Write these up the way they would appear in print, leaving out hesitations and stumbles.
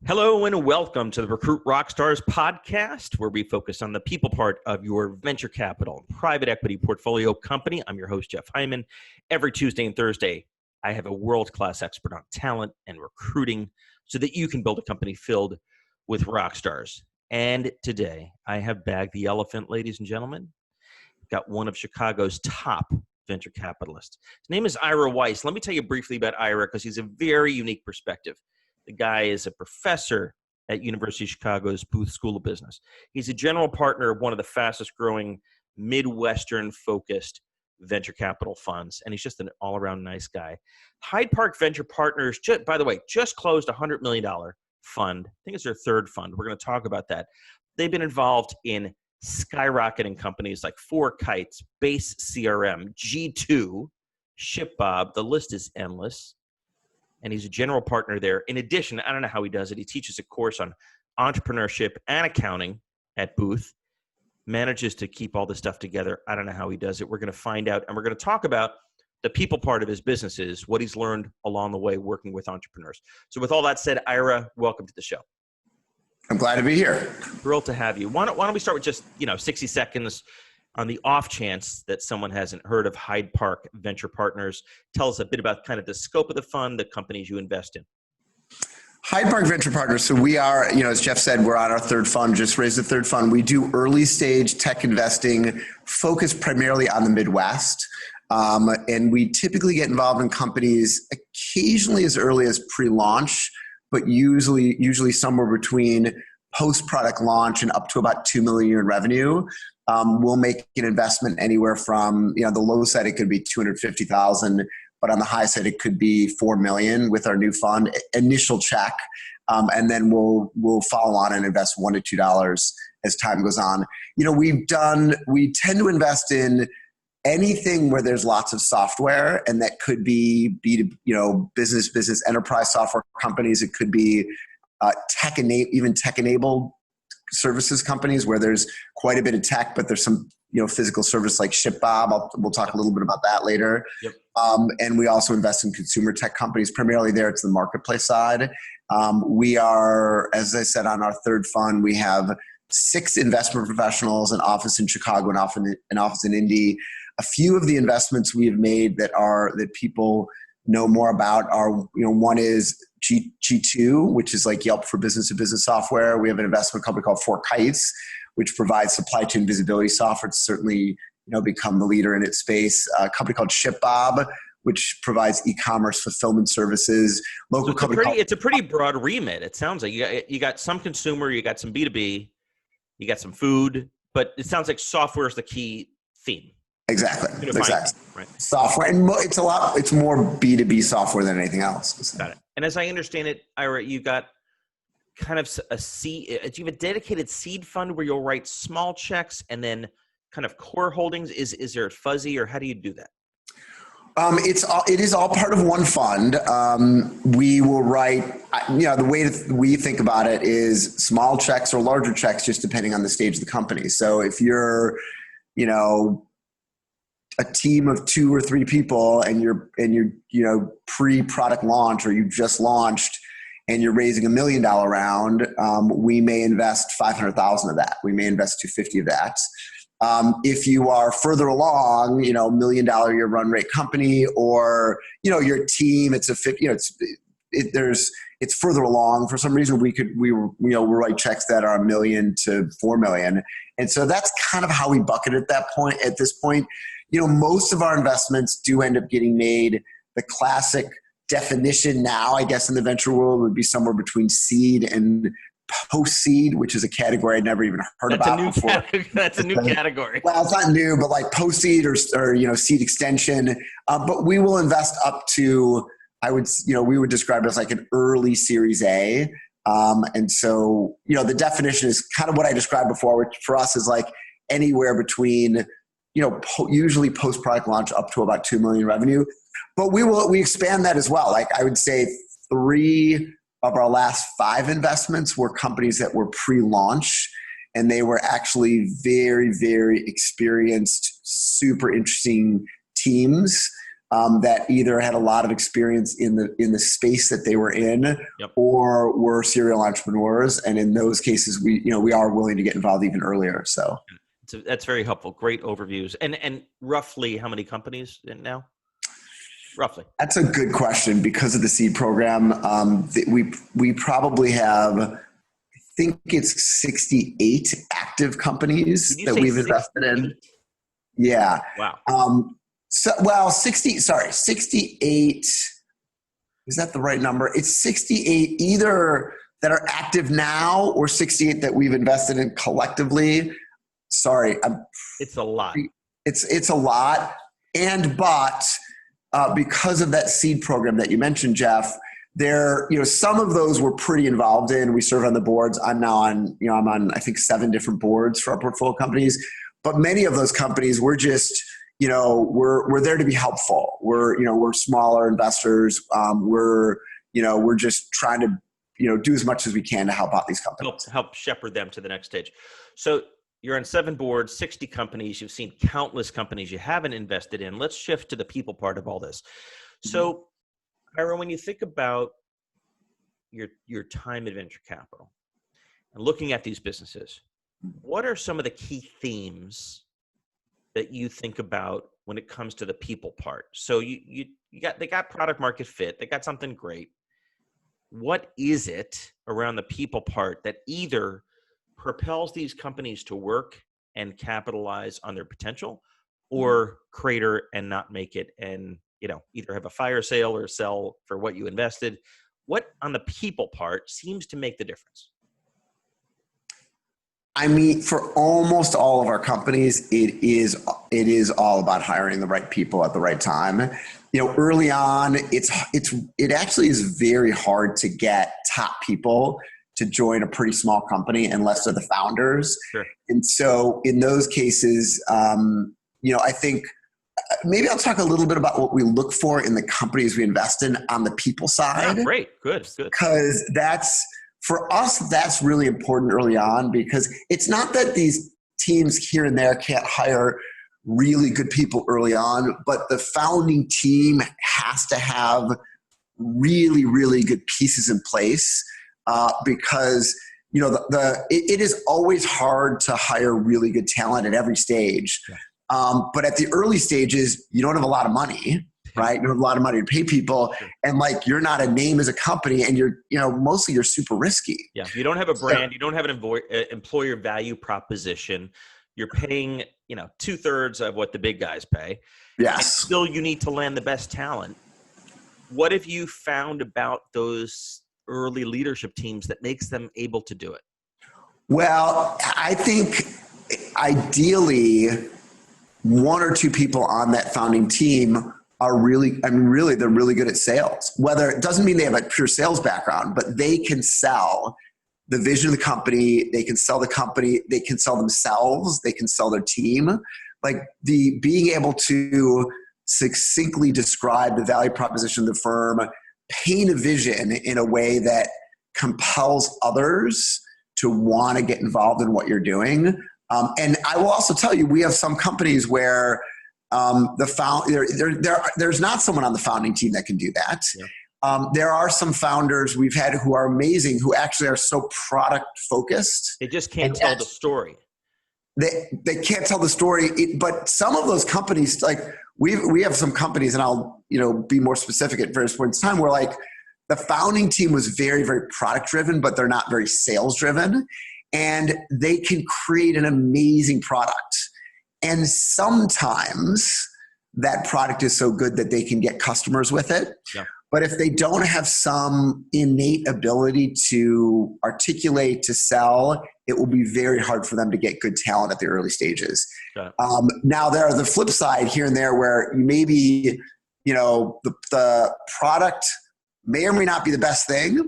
Hello and welcome to the Recruit Rockstars podcast, where we focus on the people part of your venture capital and private equity portfolio company. I'm your host, Jeff Hyman. Every Tuesday and Thursday, I have a world-class expert on talent and recruiting so that you can build a company filled with rock stars. And today, I have bagged the elephant, ladies and gentlemen. Got one of Chicago's top venture capitalists. His name is Ira Weiss. Let me tell you briefly about Ira because he's a very unique perspective. The guy is a professor at University of Chicago's Booth School of Business. He's a general partner of one of the fastest growing Midwestern-focused venture capital funds, and he's just an all-around nice guy. Hyde Park Venture Partners, by the way, just closed a $100 million fund. I think it's their third fund. We're going to talk about that. They've been involved in skyrocketing companies like FourKites, Base CRM, G2, ShipBob. The list is endless. And he's a general partner there. In addition, I don't know how he does it. He teaches a course on entrepreneurship and accounting at Booth, manages to keep all this stuff together. I don't know how he does it. We're going to find out, and we're going to talk about the people part of his businesses, what he's learned along the way working with entrepreneurs. So with all that said, Ira, welcome to the show. I'm glad to be here. Thrilled to have you. Why don't we start with just 60 seconds on the off chance that someone hasn't heard of Hyde Park Venture Partners. Tell us a bit about kind of the scope of the fund, the companies you invest in. Hyde Park Venture Partners. So we are, as Jeff said, we're on our third fund, just raised the third fund. We do early stage tech investing, focused primarily on the Midwest. And we typically get involved in companies occasionally as early as pre-launch, but usually somewhere between post-product launch and up to about $2 million in revenue. We'll make an investment anywhere from, the low side, it could be $250,000, but on the high side, it could be $4 million with our new fund, initial check. And then we'll follow on and invest $1 to $2 as time goes on. We tend to invest in anything where there's lots of software, and that could be business enterprise software companies. It could be tech-enabled services companies where there's quite a bit of tech, but there's some physical service like ShipBob. We'll talk a little bit about that later. Yep. And we also invest in consumer tech companies. Primarily there, it's the marketplace side. We are, as I said, on our third fund, we have 6 investment professionals, an office in Chicago, an office in Indy. A few of the investments we've made that people know more about are, one is G2, which is like Yelp for business-to-business software. We have an investment company called FourKites, which provides supply chain visibility software. It's certainly, become the leader in its space. A company called ShipBob, which provides e-commerce fulfillment services. It's a pretty broad remit. It sounds like you got some consumer, you got some B2B, you got some food, but it sounds like software is the key theme. Exactly. Right. Software, and it's more B2B software than anything else. Got it. And as I understand it, Ira, you got kind of a seed. Do you have a dedicated seed fund where you'll write small checks and then kind of core holdings? Is there a fuzzy, or how do you do that? It is all part of one fund. We will write, the way we think about it is small checks or larger checks, just depending on the stage of the company. So if you're, a team of 2 or 3 people and you're pre-product launch, or you just launched and you're raising $1 million round, we may invest $500,000 of that. We may invest $250,000 of that. If you are further along, $1 million year run rate company, or your team, it's it's further along. For some reason, we'll write checks that are $1 million to $4 million, and so that's kind of how we bucket it at this point. Most of our investments do end up getting made. The classic definition now, I guess, in the venture world would be somewhere between seed and post-seed, which is a category I'd never even heard about before. That's a new category. Well, it's not new, but like post-seed or seed extension. But we will invest up to, we would describe it as like an early Series A. And so, the definition is kind of what I described before, which for us is like anywhere between, usually post-product launch up to about $2 million revenue. But we expand that as well. Like I would say 3 of our last 5 investments were companies that were pre-launch, and they were actually very, very experienced, super interesting teams that either had a lot of experience in the space that they were in, Yep. or were serial entrepreneurs. And in those cases, we are willing to get involved even earlier. So that's very helpful. Great overviews. And roughly how many companies now? Roughly. That's a good question. Because of the seed program, we probably have, I think it's 68 active companies that we've invested in. Yeah. Wow. 68. Is that the right number? It's 68 either that are active now or 68 that we've invested in collectively. Sorry. It's a lot. It's a lot. But because of that seed program that you mentioned, Jeff, some of those we're pretty involved in. We serve on the boards. I'm on, I think, 7 different boards for our portfolio companies. But many of those companies, we're just, we're there to be helpful. We're smaller investors. We're just trying to, do as much as we can to help out these companies. Help shepherd them to the next stage. So you're on 7 boards, 60 companies. You've seen countless companies you haven't invested in. Let's shift to the people part of all this. So, Ira, when you think about your time at venture capital and looking at these businesses, what are some of the key themes that you think about when it comes to the people part? So they got product market fit. They got something great. What is it around the people part that either propels these companies to work and capitalize on their potential, or crater and not make it, and either have a fire sale or sell for what you invested? What on the people part seems to make the difference? I mean, for almost all of our companies, it is all about hiring the right people at the right time. Early on, it actually is very hard to get top people to join a pretty small company unless they're the founders. Sure. And so in those cases, I think maybe I'll talk a little bit about what we look for in the companies we invest in on the people side. Yeah, great. Good. Because for us, that's really important early on, because it's not that these teams here and there can't hire really good people early on, but the founding team has to have really, really good pieces in place, because it is always hard to hire really good talent at every stage. Yeah. But at the early stages, you don't have a lot of money. Right? You don't have a lot of money to pay people, and you're not a name as a company, and mostly you're super risky. Yeah. You don't have a brand. You don't have an employer value proposition. You're paying, 2/3 of what the big guys pay. Yes. And still, you need to land the best talent. What have you found about those early leadership teams that makes them able to do it? Well, I think ideally 1 or 2 people on that founding team are really they're really good at sales. Whether it doesn't mean they have a pure sales background, but they can sell the vision of the company. They can sell the company. They can sell themselves. They can sell their team. Being able to succinctly describe the value proposition of the firm, paint a vision in a way that compels others to want to get involved in what you're doing. And I will also tell you, we have some companies where there's not someone on the founding team that can do that. Yeah. There are some founders we've had who are amazing, who actually are so product focused. They just can't tell the story. They can't tell the story. But some of those companies, we have some companies, and I'll be more specific at various points in time, where the founding team was very, very product driven, but they're not very sales driven, and they can create an amazing product. And sometimes that product is so good that they can get customers with it. Yeah. But if they don't have some innate ability to articulate, to sell, it will be very hard for them to get good talent at the early stages. Okay. Now, there are the flip side here and there where maybe, the product may or may not be the best thing.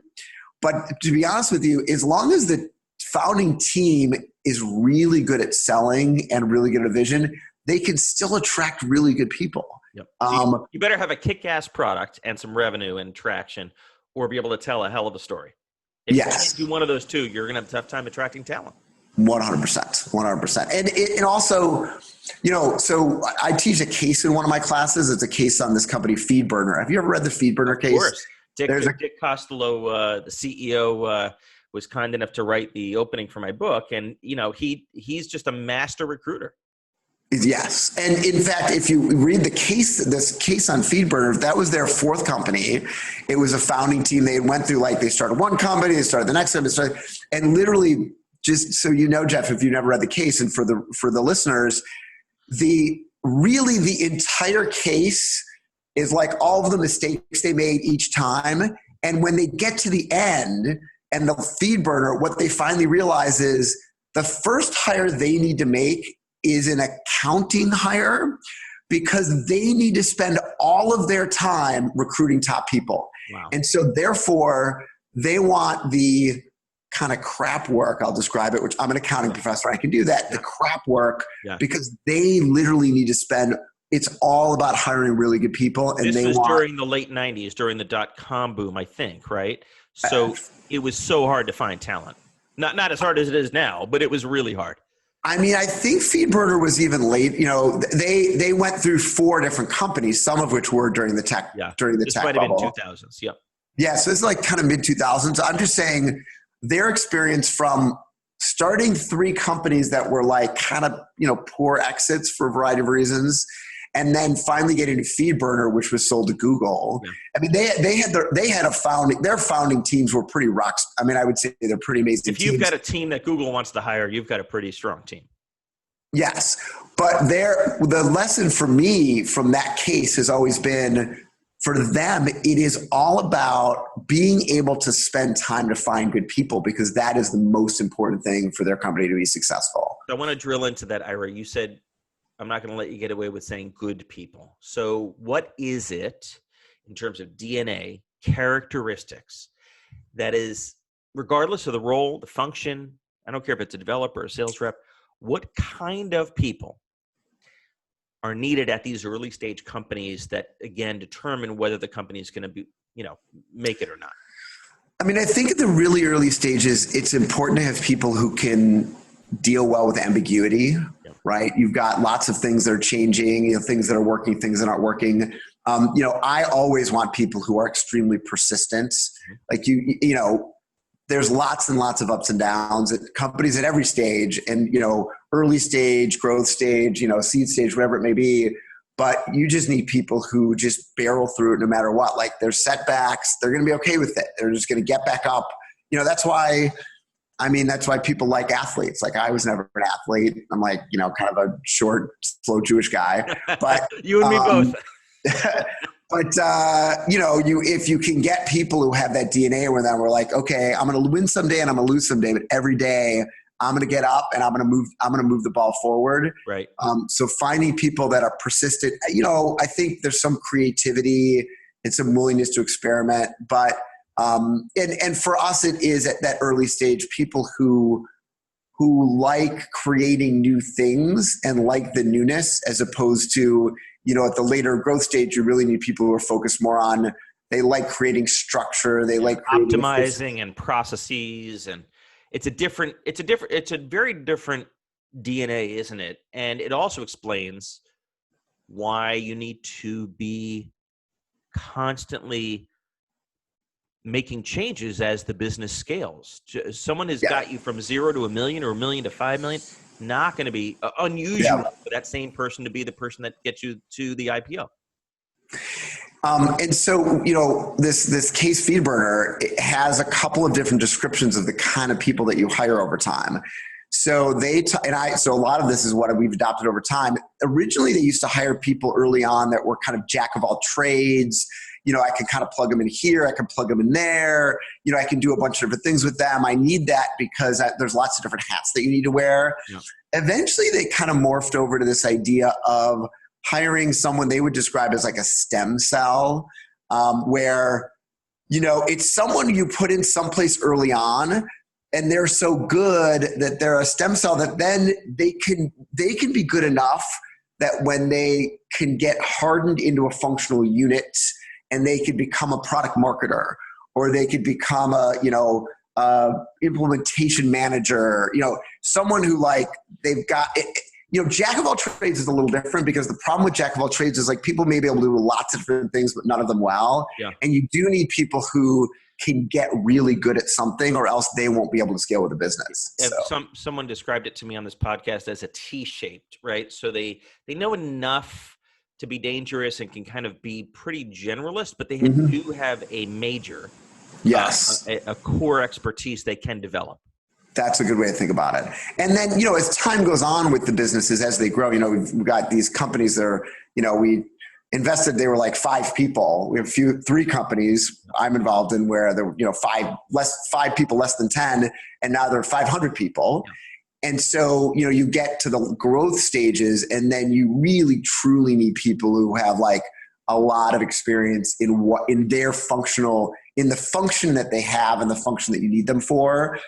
But to be honest with you, as long as the founding team is really good at selling and really good at vision, they can still attract really good people. Yep. So you better have a kick-ass product and some revenue and traction, or be able to tell a hell of a story. If you can't do one of those two, you're going to have a tough time attracting talent. 100%, 100%. And also, so I teach a case in one of my classes. It's a case on this company, Feedburner. Have you ever read the Feedburner case? Of course. Dick Costello, the CEO, was kind enough to write the opening for my book. And, he's just a master recruiter. Yes. And in fact, if you read this case on Feedburner, that was their fourth company. It was a founding team. They went through, they started one company, they started the next company, and literally, just so you know, Jeff, if you never read the case, and for the listeners, the entire case is like all of the mistakes they made each time. And when they get to the end and the Feedburner, what they finally realize is the first hire they need to make is an accounting hire, because they need to spend all of their time recruiting top people. Wow. And so therefore they want the kind of crap work, I'll describe it, which I'm an accounting professor, I can do that, the crap work, because they literally need to spend, it's all about hiring really good people. And this was during the late 90s, during the .com boom, I think, right? So it was so hard to find talent. Not as hard as it is now, but it was really hard. I mean, I think Feedburner was even late. They went through 4 different companies, some of which were during the tech bubble. This might have been 2000s. Yep. Yeah, so it's like kind of mid 2000s. I'm just saying their experience from starting 3 companies that were kind of poor exits for a variety of reasons, and then finally getting to Feedburner, which was sold to Google. Yeah. I mean, their founding teams were pretty I mean, I would say they're pretty amazing. If you've got a team that Google wants to hire, you've got a pretty strong team. Yes, but the lesson for me from that case has always been, for them, it is all about being able to spend time to find good people, because that is the most important thing for their company to be successful. I want to drill into that, Ira. You said, I'm not going to let you get away with saying good people. So what is it in terms of DNA, characteristics, that is, regardless of the role, the function, I don't care if it's a developer or a sales rep, what kind of people are needed at these early stage companies that, again, determine whether the company is going to be, make it or not? I mean, I think at the really early stages, it's important to have people who can deal well with ambiguity, right? You've got lots of things that are changing, things that are working, things that aren't working. I always want people who are extremely persistent. Like there's lots and lots of ups and downs at companies at every stage, and, early stage, growth stage, seed stage, whatever it may be. But you just need people who just barrel through it no matter what. Like, there's setbacks, they're going to be okay with it. They're just going to get back up. That's why people like athletes. Like, I was never an athlete. I'm kind of a short, slow Jewish guy. But you and me both. But if you can get people who have that DNA where we're like, okay, I'm going to win someday and I'm going to lose someday, but every day I'm going to get up and I'm going to move the ball forward. Right. So finding people that are persistent, I think there's some creativity and some willingness to experiment, but and for us, it is at that early stage, people who like creating new things and like the newness, as opposed to, at the later growth stage, you really need people who are focused more on, they like creating structure. They like optimizing and processes. And it's a very different DNA, isn't it? And it also explains why you need to be constantly making changes as the business scales. Someone has got you from 0 to $1 million or $1 million to $5 million. Not going to be unusual for that same person to be the person that gets you to the IPO. And so, this case Feedburner, it has a couple of different descriptions of the kind of people that you hire over time. So so a lot of this is what we've adopted over time. Originally, they used to hire people early on that were kind of jack of all trades. I can kind of plug them in here. I can plug them in there. I can do a bunch of different things with them. I need that because there's lots of different hats that you need to wear. Yeah. Eventually, they kind of morphed over to this idea of hiring someone they would describe as like a stem cell, where, it's someone you put in someplace early on, and they're so good that they're a stem cell that then they can be good enough that when they can get hardened into a functional unit, and they could become a product marketer, or they could become a implementation manager, someone who like they've got it. Jack of all trades is a little different because the problem with jack of all trades is like people may be able to do lots of different things, but none of them well. Yeah. And you do need people who can get really good at something or else they won't be able to scale with the business. So. Someone described it to me on this podcast as a T-shaped, right? So they know enough to be dangerous and can kind of be pretty generalist, but they do have a major, yes, a core expertise they can develop. That's a good way to think about it. And then, as time goes on with the businesses, as they grow, we've got these companies that are, we invested, they were like 5 people. We have 3 companies I'm involved in where there were, 5 people less than 10, and now there are 500 people. Yeah. And so, you get to the growth stages and then you really truly need people who have like a lot of experience in their in the function that they have and the function that you need them for.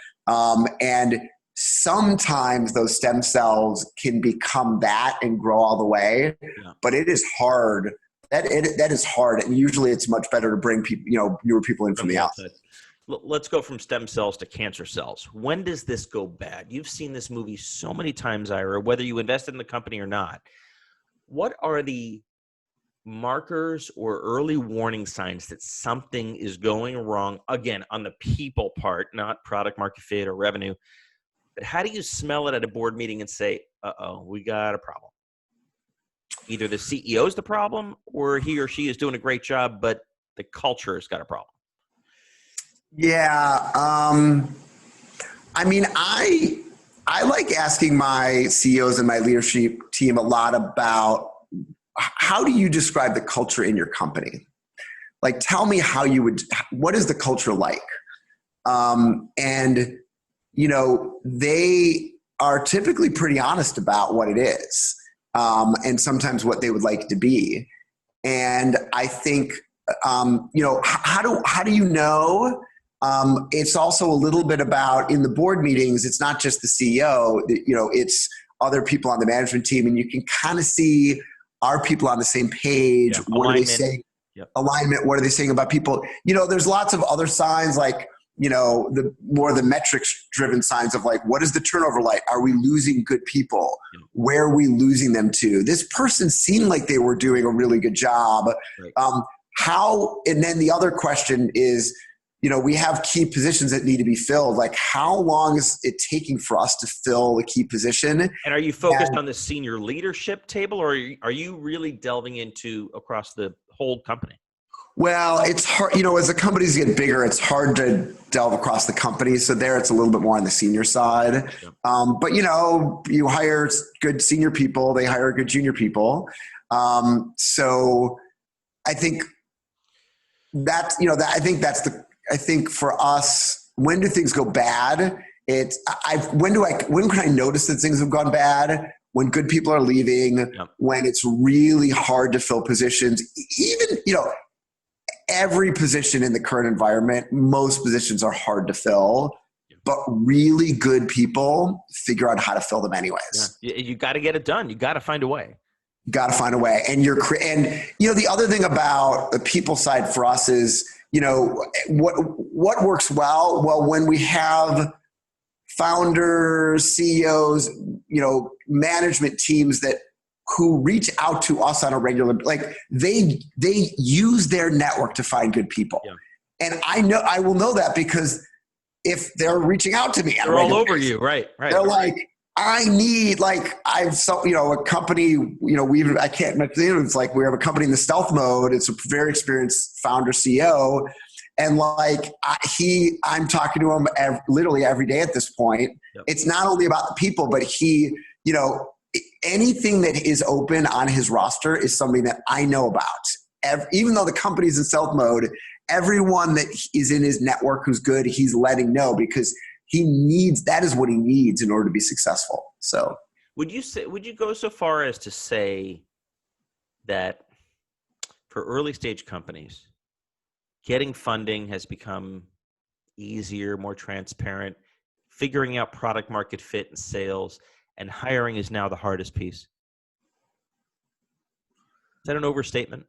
And sometimes those stem cells can become that and grow all the way, but it is hard. That is hard. And usually it's much better to bring people, newer people in from the outside. Let's go from stem cells to cancer cells. When does this go bad? You've seen this movie so many times, Ira, whether you invested in the company or not. What are the markers or early warning signs that something is going wrong, again, on the people part, not product market fit or revenue? But how do you smell it at a board meeting and say, we got a problem? Either the CEO is the problem or he or she is doing a great job, but the culture has got a problem. Yeah. I mean, I like asking my CEOs and my leadership team a lot about how do you describe the culture in your company? Like, tell me what is the culture like? And, they are typically pretty honest about what it is, and sometimes what they would like to be. And I think, how do you know? It's also a little bit about in the board meetings, it's not just the CEO, it's other people on the management team, and you can kind of see, are people on the same page? Yeah. What are they saying? Yep. Alignment. What are they saying about people? There's lots of other signs like, the more the metrics driven signs of like, what is the turnover like? Are we losing good people? Yep. Where are we losing them to? This person seemed like they were doing a really good job. Right. And then the other question is, we have key positions that need to be filled. Like, how long is it taking for us to fill the key position? And are you focused on the senior leadership table, or are you really delving into across the whole company? Well, it's hard, as the companies get bigger, it's hard to delve across the company. So there it's a little bit more on the senior side. Yep. But, you hire good senior people, they hire good junior people. So I think that, I think for us, when do things go bad? When can I notice that things have gone bad? When good people are leaving, yep. When it's really hard to fill positions, even, every position in the current environment, most positions are hard to fill, but really good people figure out how to fill them anyways. Yeah. You got to get it done. You got to find a way. Got to find a way. And the other thing about the people side for us is, what works well? Well, when we have founders, CEOs, management teams who reach out to us on a regular, like they use their network to find good people. Yeah. And I will know that because if they're reaching out to me, they're all over you. Right. They're like, I need, a company, I can't mention, it's like we have a company in the stealth mode. It's a very experienced founder CEO. And I'm talking to him literally every day at this point. Yep. It's not only about the people, but anything that is open on his roster is something that I know about. Even though the company's in stealth mode, everyone that is in his network who's good, he's letting know because that is what he needs in order to be successful. So would you go so far as to say that for early stage companies, getting funding has become easier, more transparent, figuring out product market fit and sales, and hiring is now the hardest piece? Is that an overstatement?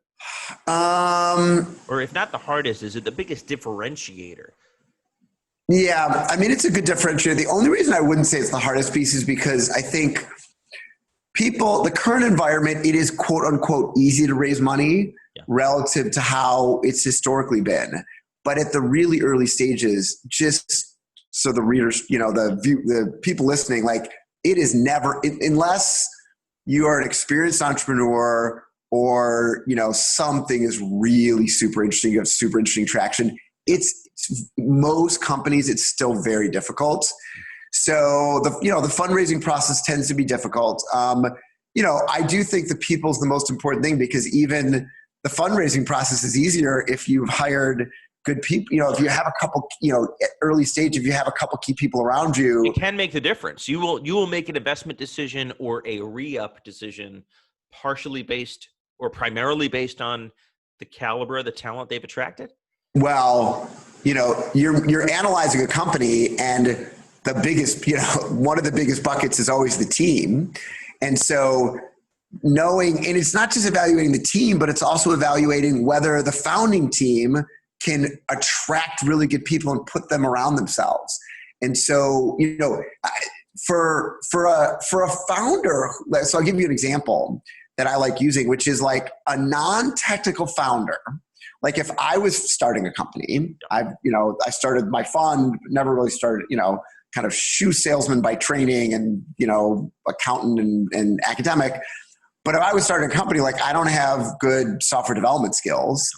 Or if not the hardest, is it the biggest differentiator? Yeah, I mean, it's a good differentiator. The only reason I wouldn't say it's the hardest piece is because I think the current environment, it is quote unquote easy to raise money relative to how it's historically been. But at the really early stages, just so the readers, the people listening, like it is never, unless you are an experienced entrepreneur or, something is really super interesting, you have super interesting traction. Most companies, it's still very difficult. So the fundraising process tends to be difficult. I do think the people's the most important thing, because even the fundraising process is easier if you've hired good people. If you have a couple, at early stage, if you have a couple key people around you, it can make the difference. You will make an investment decision or a re-up decision partially based or primarily based on the caliber of the talent they've attracted. Well, you're analyzing a company, and the biggest, one of the biggest buckets is always the team. And so and it's not just evaluating the team, but it's also evaluating whether the founding team can attract really good people and put them around themselves. And so, for a founder, so I'll give you an example that I like using, which is like a non-technical founder. Like if I was starting a company, I started my fund, never really started, kind of shoe salesman by training and, accountant and academic. But if I was starting a company, like I don't have good software development skills,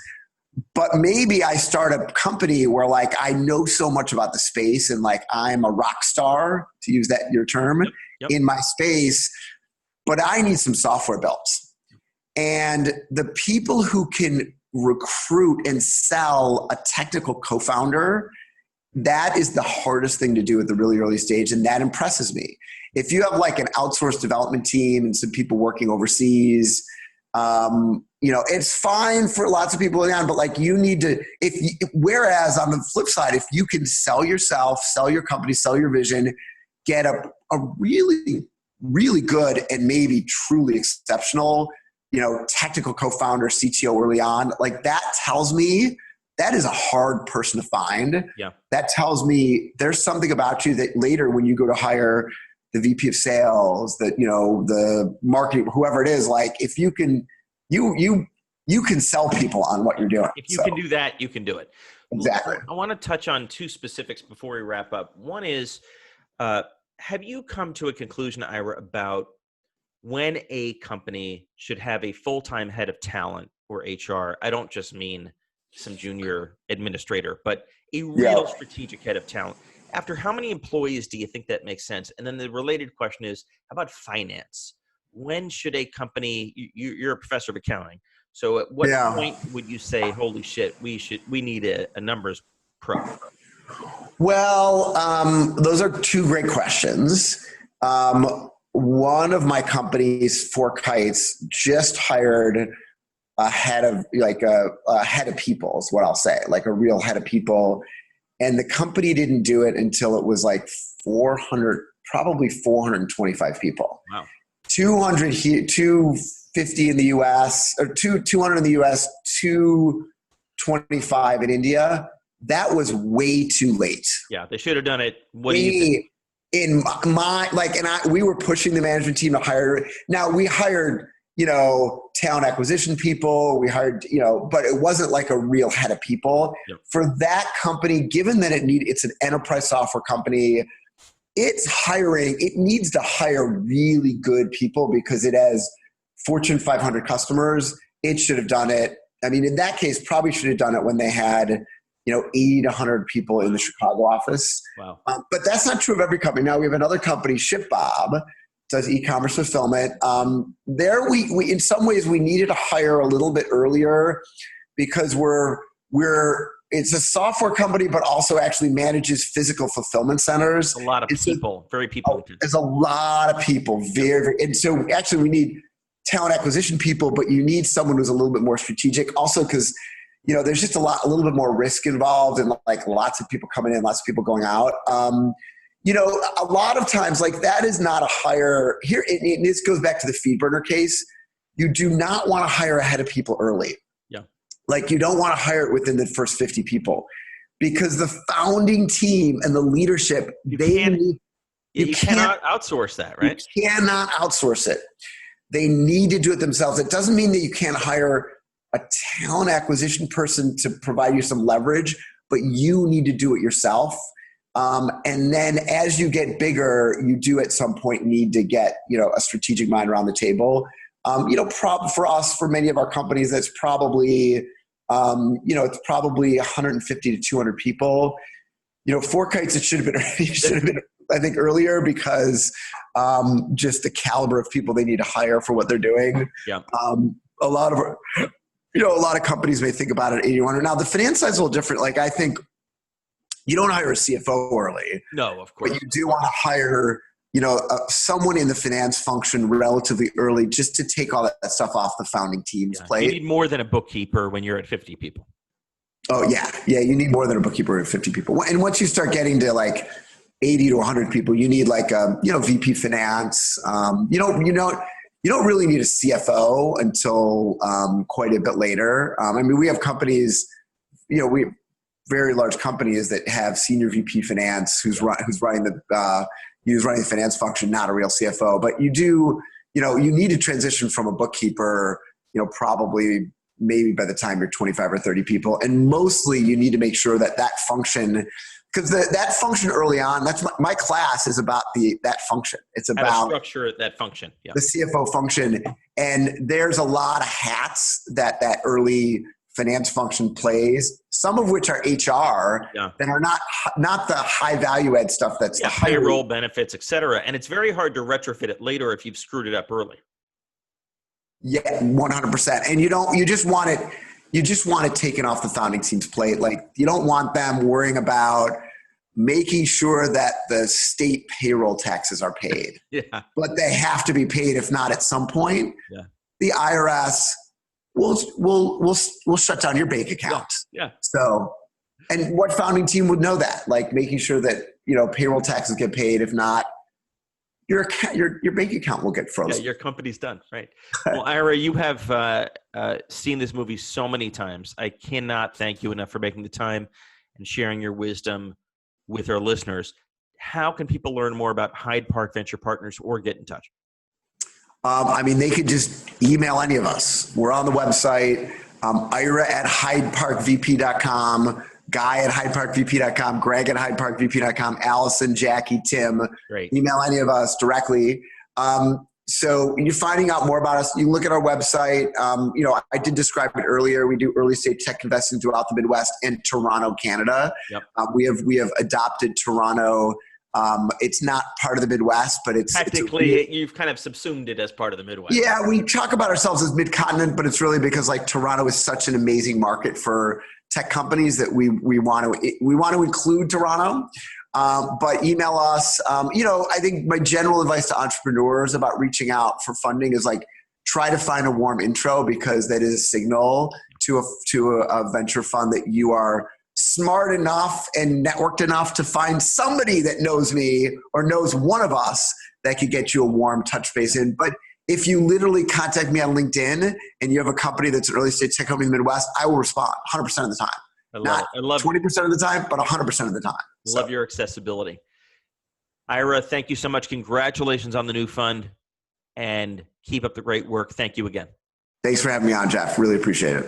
but maybe I start a company where like I know so much about the space and like I'm a rock star, to use your term, in my space, but I need some software built. And the people who can recruit and sell a technical co-founder, that is the hardest thing to do at the really early stage. And that impresses me. If you have like an outsourced development team and some people working overseas, it's fine for lots of people around, but like you need to, whereas on the flip side, if you can sell yourself, sell your company, sell your vision, get a really, really good and maybe truly exceptional, technical co-founder, CTO early on, like that tells me that is a hard person to find. Yeah. That tells me there's something about you that later when you go to hire the VP of sales, the marketing, whoever it is, like if you can, you can sell people on what you're doing. If you can do that, you can do it. Exactly. I want to touch on two specifics before we wrap up. One is, have you come to a conclusion, Ira, about when a company should have a full-time head of talent or HR? I don't just mean some junior administrator, but a real strategic head of talent. After how many employees do you think that makes sense? And then the related question is, how about finance? When should a company, you're a professor of accounting, so at what point would you say, holy shit, we need a numbers pro? Well, those are two great questions. One of my companies, FourKites, just hired a head of people is what I'll say, like a real head of people. And the company didn't do it until it was like probably 425 people. Wow. 200 here, 250 in the US, or 200 in the US, 225 in India. That was way too late. Yeah, they should have done it. What do you think? In my, we were pushing the management team to hire. Now we hired, talent acquisition people. We hired, but it wasn't like a real head of people. Yep. For that company, given that it's an enterprise software company, it needs to hire really good people because it has Fortune 500 customers. It should have done it. I mean, in that case, probably should have done it when they had, 80 to 100 people in the Chicago office. Wow. But that's not true of every company. Now we have another company, ShipBob, does e-commerce fulfillment. There we in some ways we needed to hire a little bit earlier because it's a software company, but also actually manages physical fulfillment centers. A lot of people, very people. There's a lot of people, and so actually we need talent acquisition people, but you need someone who's a little bit more strategic. Also, because there's just a little bit more risk involved, and like lots of people coming in, lots of people going out. A lot of times, like that is not a hire here. And this goes back to the Feedburner case. You do not want to hire a head of people early. Yeah. Like you don't want to hire it within the first 50 people because the founding team and the leadership, you cannot outsource that, right? You cannot outsource it. They need to do it themselves. It doesn't mean that you can't hire a talent acquisition person to provide you some leverage, but you need to do it yourself. And then as you get bigger, you do at some point need to get, a strategic mind around the table. For us, for many of our companies, that's probably, it's probably 150 to 200 people. FourKites, it should have been, I think, earlier because just the caliber of people they need to hire for what they're doing. Yeah. A lot of companies may think about it at 81. Now the finance side is a little different. Like I think you don't hire a CFO early. No, of course. But you do want to hire, someone in the finance function relatively early just to take all that stuff off the founding team's plate. You need more than a bookkeeper when you're at 50 people. Oh yeah. Yeah. You need more than a bookkeeper at 50 people. And once you start getting to like 80 to 100 people, you need like a, VP finance. You don't really need a CFO until quite a bit later. We have companies, we have very large companies that have senior VP finance who's running the finance function, not a real CFO. But you do, you need to transition from a bookkeeper, probably maybe by the time you're 25 or 30 people. And mostly you need to make sure that function, because that function early on, that's my class is about that function. It's about how to structure that function. Yeah. The CFO function. And there's a lot of hats that early finance function plays, some of which are HR that are not the high value add stuff that's the payroll, benefits, et cetera. And it's very hard to retrofit it later if you've screwed it up early. Yeah, 100%. And you just want it taken off the founding team's plate. Like you don't want them worrying about making sure that the state payroll taxes are paid. Yeah. But they have to be paid. If not at some point, the IRS will shut down your bank account. Yeah. So, and what founding team would know that? Like making sure that, payroll taxes get paid. If not, your bank account will get frozen. Yeah, your company's done, right? Well, Ira, you have seen this movie so many times. I cannot thank you enough for making the time and sharing your wisdom with our listeners. How can people learn more about Hyde Park Venture Partners or get in touch? They could just email any of us. We're on the website, Ira at HydeParkVP.com, Guy at HydeParkVP.com, Greg at HydeParkVP.com, Allison, Jackie, Tim. Great. Email any of us directly. So you're finding out more about us. You can look at our website. I did describe it earlier. We do early stage tech investing throughout the Midwest and Toronto, Canada. Yep. We have adopted Toronto. It's not part of the Midwest, but technically you've kind of subsumed it as part of the Midwest. Yeah, we talk about ourselves as mid-continent, but it's really because like Toronto is such an amazing market for tech companies that we want to include Toronto. But email us. I think my general advice to entrepreneurs about reaching out for funding is like try to find a warm intro, because that is a signal to a venture fund that you are smart enough and networked enough to find somebody that knows me or knows one of us that could get you a warm touch base in. But if you literally contact me on LinkedIn and you have a company that's an early stage tech company in the Midwest, I will respond 100% of the time. I love 20% of the time, but 100% of the time. Love your accessibility. Ira, thank you so much. Congratulations on the new fund and keep up the great work. Thank you again. Thanks for having me on, Jeff. Really appreciate it.